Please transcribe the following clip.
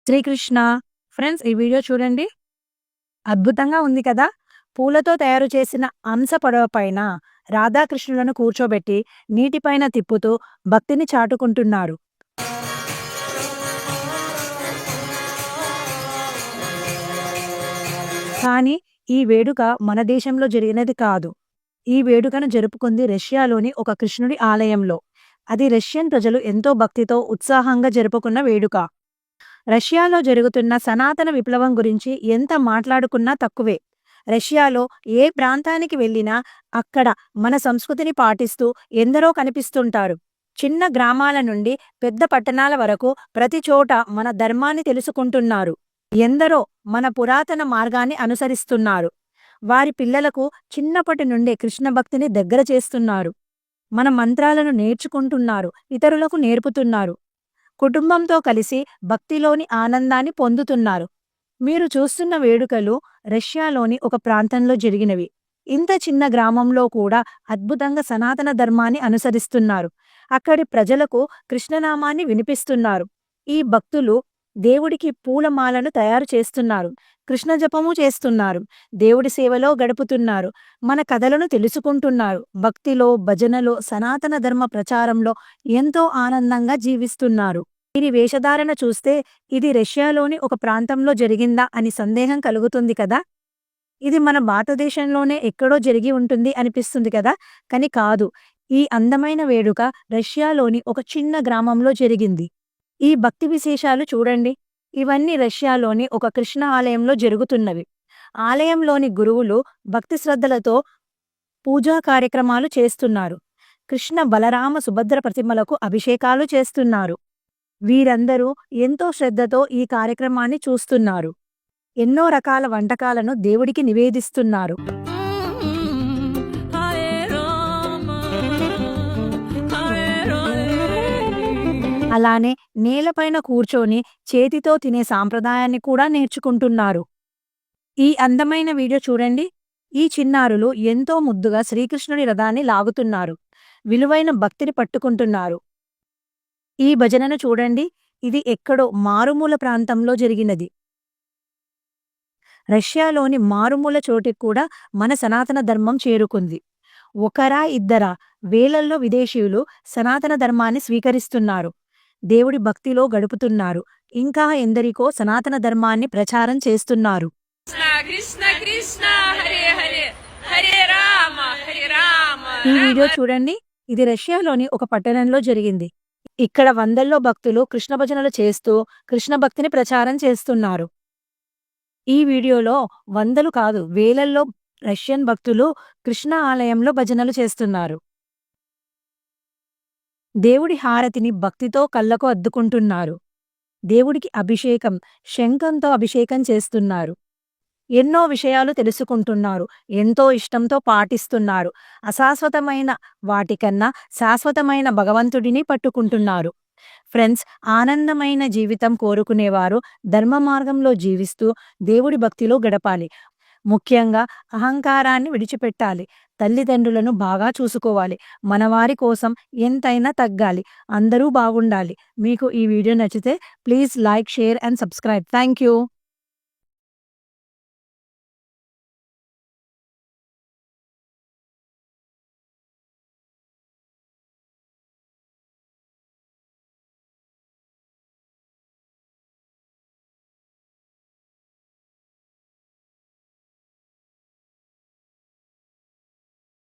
Srikrishna. Friends, ఈ video చూడండి. అద్భుతంగా ఉంది కదా! పూలతో తయారు చేసిన అంశ పడవ పైన రాధాకృష్ణులను కూర్చోబెట్టి నీటిపైన తిప్పుతూ భక్తిని చాటుకుంటున్నారు. కానీ ఈ వేడుక మన దేశంలో జరిగినది కాదు. ఈ వేడుకను జరుపుకుంది రష్యాలోని ఒక కృష్ణుడి ఆలయంలో. అది రష్యన్ ప్రజలు ఎంతో భక్తితో, ఉత్సాహంగా జరుపుకున్న వేడుక. రష్యాలో జరుగుతున్న సనాతన విప్లవం గురించి ఎంత మాట్లాడుకున్నా తక్కువే. రష్యాలో ఏ ప్రాంతానికి వెళ్ళినా అక్కడ మన సంస్కృతిని పాటిస్తూ ఎందరో కనిపిస్తుంటారు. చిన్న గ్రామాల నుండి పెద్ద పట్టణాల వరకు ప్రతి చోట మన ధర్మాన్ని తెలుసుకుంటున్నారు. ఎందరో మన పురాతన మార్గాన్ని అనుసరిస్తున్నారు. వారి పిల్లలకు చిన్నప్పటి నుండే కృష్ణ భక్తిని దగ్గర చేస్తున్నారు. మన మంత్రాలను నేర్చుకుంటున్నారు, ఇతరులకు నేర్పుతున్నారు. కుటుంబంతో కలిసి భక్తిలోని ఆనందాన్ని పొందుతున్నారు. మీరు చూస్తున్న వేడుకలు రష్యాలోని ఒక ప్రాంతంలో జరిగినవి. ఇంత చిన్న గ్రామంలో కూడా అద్భుతంగా సనాతన ధర్మాన్ని అనుసరిస్తున్నారు. అక్కడి ప్రజలకు కృష్ణనామాన్ని వినిపిస్తున్నారు. ఈ భక్తులు దేవుడికి పూలమాలను తయారు చేస్తున్నారు, కృష్ణ జపము చేస్తున్నారు, దేవుడి సేవలో గడుపుతున్నారు, మన కథలను తెలుసుకుంటున్నారు. భక్తిలో, భజనలో, సనాతన ధర్మ ప్రచారంలో ఎంతో ఆనందంగా జీవిస్తున్నారు. వీరి వేషధారణ చూస్తే ఇది రష్యాలోని ఒక ప్రాంతంలో జరిగిందా అని సందేహం కలుగుతుంది కదా. ఇది మన భారతదేశంలోనే ఎక్కడో జరిగి ఉంటుంది అనిపిస్తుంది కదా. కానీ కాదు. ఈ అందమైన వేడుక రష్యాలోని ఒక చిన్న గ్రామంలో జరిగింది. ఈ భక్తి విశేషాలు చూడండి. ఇవన్నీ రష్యాలోని ఒక కృష్ణ ఆలయంలో జరుగుతున్నవి. ఆలయంలోని గురువులు భక్తి శ్రద్ధలతో పూజా కార్యక్రమాలు చేస్తున్నారు. కృష్ణ, బలరామ, సుభద్ర ప్రతిమలకు అభిషేకాలు చేస్తున్నారు. వీరందరూ ఎంతో శ్రద్ధతో ఈ కార్యక్రమాన్ని చూస్తున్నారు. ఎన్నో రకాల వంటకాలను దేవుడికి నివేదిస్తున్నారు. అలానే నేలపైన కూర్చొని చేతితో తినే సాంప్రదాయాన్ని కూడా నేర్చుకుంటున్నారు. ఈ అందమైన వీడియో చూడండి. ఈ చిన్నారులు ఎంతో ముద్దుగా శ్రీకృష్ణుడి రథాన్ని లాగుతున్నారు. విలువైన భక్తిని పట్టుకుంటున్నారు. ఈ భజనను చూడండి. ఇది ఎక్కడో మారుమూల ప్రాంతంలో జరిగినది. రష్యాలోని మారుమూల చోటికి కూడా మన సనాతన ధర్మం చేరుకుంది. ఒకరా ఇద్దరా, వేలల్లో విదేశీయులు సనాతన ధర్మాన్ని స్వీకరిస్తున్నారు. దేవుడి భక్తిలో గడుపుతున్నారు. ఇంకా ఎందరికో సనాతన ధర్మాన్ని ప్రచారం చేస్తున్నారు. ఈ వీడియో చూడండి. ఇది రష్యాలోని ఒక పట్టణంలో జరిగింది. ఇక్కడ వందల్లో భక్తులు కృష్ణ భజనలు చేస్తూ కృష్ణ భక్తిని ప్రచారం చేస్తున్నారు. ఈ వీడియోలో వందలు కాదు, వేలల్లో రష్యన్ భక్తులు కృష్ణ ఆలయంలో భజనలు చేస్తున్నారు. దేవుడి హారతిని భక్తితో కళ్ళకు అద్దుకుంటున్నారు. దేవుడికి అభిషేకం, శంఖంతో అభిషేకం చేస్తున్నారు. ఎన్నో విషయాలు తెలుసుకుంటున్నారు. ఎంతో ఇష్టంతో పాటిస్తున్నారు. అశాశ్వతమైన వాటికన్నా శాశ్వతమైన భగవంతుడిని పట్టుకుంటున్నారు. ఫ్రెండ్స్, ఆనందమైన జీవితం కోరుకునేవారు ధర్మ మార్గంలో జీవిస్తూ దేవుడి భక్తిలో గడపాలి. ముఖ్యంగా అహంకారాన్ని విడిచిపెట్టాలి. తల్లిదండ్రులను బాగా చూసుకోవాలి. మనవారి కోసం ఎంతైనా తగ్గాలి. అందరూ బాగుండాలి. మీకు ఈ వీడియో నచ్చితే please like, share and subscribe. Thank you.